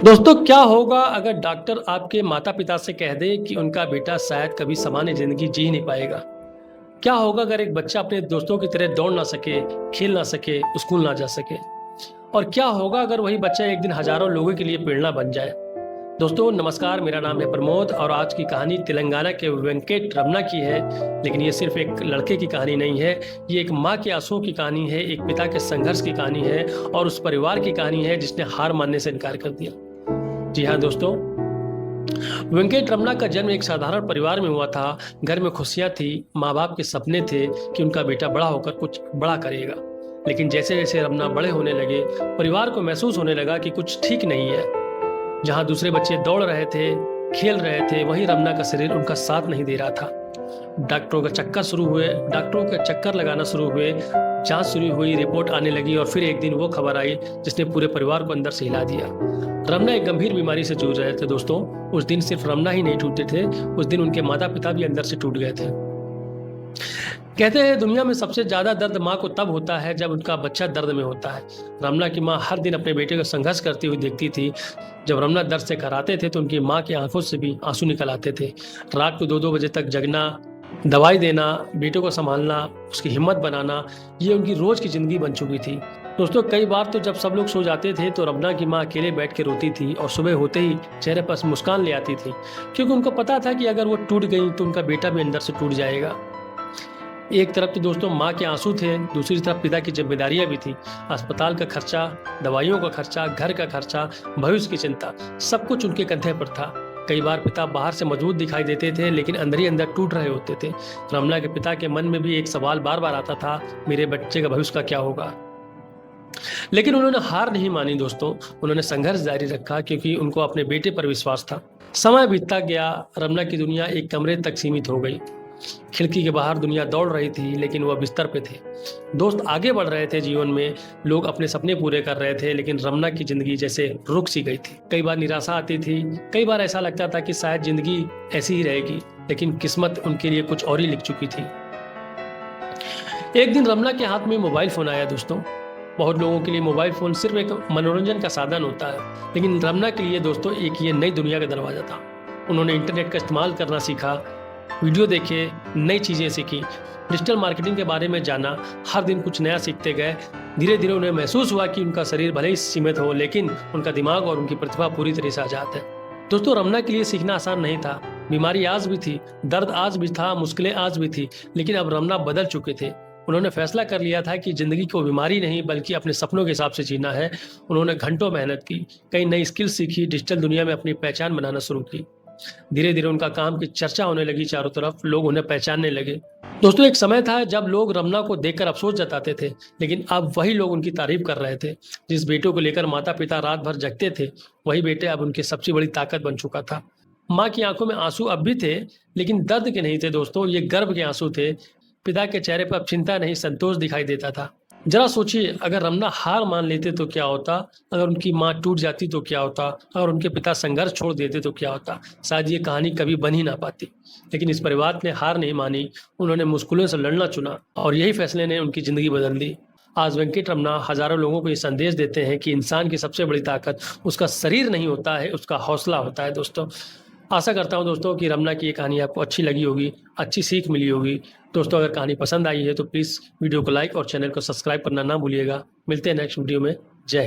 दोस्तों क्या होगा अगर डॉक्टर आपके माता-पिता से कह दे कि उनका बेटा शायद कभी सामान्य ज़िंदगी जी नहीं पाएगा? क्या होगा अगर एक बच्चा अपने दोस्तों की तरह दौड़ ना सके, खेल ना सके, स्कूल ना जा सके? और क्या होगा अगर वही बच्चा एक दिन हज़ारों लोगों के लिए प्रेरणा बन जाए? दोस्तों नमस्कार, मेरा नाम है प्रमोद और आज की कहानी तेलंगाना के वेंकट रमना की है। लेकिन ये सिर्फ एक लड़के की कहानी नहीं है, ये एक माँ के आंसुओं की कहानी है, एक पिता के संघर्ष की कहानी है और उस परिवार की कहानी है जिसने हार मानने से इनकार कर दिया। जी हाँ दोस्तों, वेंकट रमना का जन्म एक साधारण परिवार में हुआ था। घर में खुशियां थी, माँ बाप के सपने थे कि उनका बेटा बड़ा होकर कुछ बड़ा करेगा। लेकिन जैसे जैसे रमना बड़े होने लगे, परिवार को महसूस होने लगा कि कुछ ठीक नहीं है। जहाँ दूसरे बच्चे दौड़ रहे थे, खेल रहे थे, वहीं रमना का शरीर उनका साथ नहीं दे रहा था। डॉक्टरों के चक्कर लगाना शुरू हुए, जांच शुरू हुई, रिपोर्ट आने लगी और फिर एक दिन वो खबर आई जिसने पूरे परिवार को अंदर से हिला दिया। रमना एक गंभीर बीमारी से जूझ रहे थे दोस्तों। उस दिन सिर्फ रमना ही नहीं टूटे थे, उस दिन उनके माता पिता भी अंदर से टूट गए थे। कहते हैं दुनिया में सबसे ज्यादा दर्द माँ को तब होता है जब उनका बच्चा दर्द में होता है। रमना की माँ हर दिन अपने बेटे को संघर्ष करती हुई देखती थी। जब रमना दर्द से कराते थे तो उनकी माँ की आंखों से भी आंसू निकल आते थे। रात को 2-2 बजे तक जगना, दवाई देना, बेटे को संभालना, उसकी हिम्मत बनाना, ये उनकी रोज की जिंदगी बन चुकी थी। दोस्तों कई बार तो जब सब लोग सो जाते थे तो रमना की माँ अकेले बैठ के रोती थी और सुबह होते ही चेहरे पर मुस्कान ले आती थी, क्योंकि उनको पता था कि अगर वो टूट गई तो उनका बेटा भी अंदर से टूट जाएगा। एक तरफ तो दोस्तों माँ के आंसू थे, दूसरी तरफ पिता की जिम्मेदारियां भी थी। अस्पताल का खर्चा, दवाइयों का खर्चा, घर का खर्चा, भविष्य की चिंता, सब कुछ उनके कंधे पर था। कई बार पिता बाहर से मजबूत दिखाई देते थे लेकिन अंदर ही अंदर टूट रहे होते थे। रमला के पिता के मन में भी एक सवाल बार बार आता था, मेरे बच्चे का भविष्य का क्या होगा। लेकिन उन्होंने हार नहीं मानी दोस्तों, उन्होंने संघर्ष जारी रखा क्योंकि उनको अपने बेटे पर विश्वास था। समय बीतता गया, रमना की दुनिया एक कमरे तक सीमित हो गई। खिड़की के बाहर दुनिया दौड़ रही थी लेकिन वह बिस्तर पे थे। दोस्त आगे बढ़ रहे थे जीवन में, लोग अपने सपने पूरे कर रहे थे, लेकिन रमना की जिंदगी जैसे रुक सी गई थी। कई बार निराशा आती थी, कई बार ऐसा लगता था कि शायद जिंदगी ऐसी ही रहेगी, लेकिन किस्मत उनके लिए कुछ और ही लिख चुकी थी। एक दिन रमना के हाथ में मोबाइल फोन आया दोस्तों। बहुत लोगों के लिए मोबाइल फोन सिर्फ एक मनोरंजन का साधन होता है, लेकिन रमना के लिए दोस्तों एक ये नई दुनिया का दरवाजा था। उन्होंने इंटरनेट का इस्तेमाल करना सीखा, वीडियो देखे, नई चीज़ें सीखी, डिजिटल मार्केटिंग के बारे में जाना, हर दिन कुछ नया सीखते गए। धीरे धीरे उन्हें महसूस हुआ कि उनका शरीर भले ही सीमित हो, लेकिन उनका दिमाग और उनकी प्रतिभा पूरी तरह से आजाद है। दोस्तों रमना के लिए सीखना आसान नहीं था। बीमारी आज भी थी, दर्द आज भी था, मुश्किलें आज भी थी, लेकिन अब रमना बदल चुके थे। उन्होंने फैसला कर लिया था कि जिंदगी को बीमारी नहीं बल्कि अपने सपनों के हिसाब से जीना है। उन्होंने घंटों मेहनत की, कई नई स्किल सीखी, डिजिटल दुनिया में अपनी पहचान बनाना शुरू की। धीरे धीरे उनका काम की चर्चा होने लगी, चारों तरफ लोग उन्हें पहचानने लगे। दोस्तों एक समय था जब लोग रमना को देखकर अफसोस जताते थे, लेकिन अब वही लोग उनकी तारीफ कर रहे थे। जिस बेटों को लेकर माता पिता रात भर जगते थे, वही बेटे अब उनकी सबसे बड़ी ताकत बन चुका था। माँ की आंखों में आंसू अब भी थे, लेकिन दर्द के नहीं थे दोस्तों, ये गर्व के आंसू थे। पिता के चेहरे पर अब चिंता नहीं, संतोष दिखाई देता था। जरा सोचिए, अगर रमना हार मान लेते तो क्या होता, अगर उनकी माँ टूट जाती तो क्या होता, अगर उनके पिता संघर्ष छोड़ देते तो क्या होता। शायद ये कहानी कभी बन ही ना पाती। लेकिन इस परिवार ने हार नहीं मानी, उन्होंने मुश्किलों से लड़ना चुना और यही फैसले ने उनकी जिंदगी बदल दी। आज वेंकट रमना हजारों लोगों को ये संदेश देते हैं कि इंसान की सबसे बड़ी ताकत उसका शरीर नहीं होता है, उसका हौसला होता है दोस्तों। आशा करता हूँ दोस्तों कि रमना की ये कहानी आपको अच्छी लगी होगी, अच्छी सीख मिली होगी। दोस्तों अगर कहानी पसंद आई है तो प्लीज़ वीडियो को लाइक और चैनल को सब्सक्राइब करना ना भूलिएगा। मिलते हैं नेक्स्ट वीडियो में। जय हिंद।